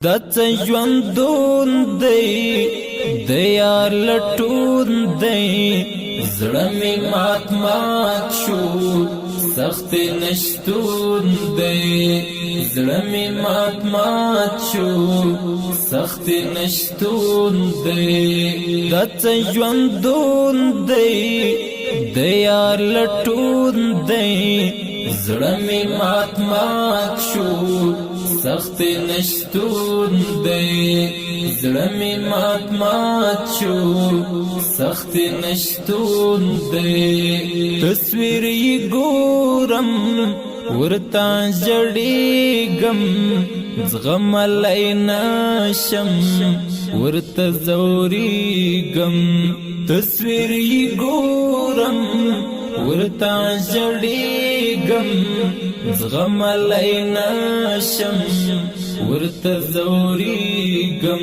دڅ ژوندون دی د یار لټون دی زړه می مات مات شو سخت نشتون دی زړه می مات مات شو سخت نشتون دی دڅ ژوندون دی د یار لټون دی زړه می مات مات شو سخت نشتون دی زړه می مات مات شو سخت نشتون دی تصویر یې ګورم ورتا جړېږم زغملی نشم ورته ځورېږم تصویر یې ګورم ورتا جړېږم زغملی نشم ورته ځورېږم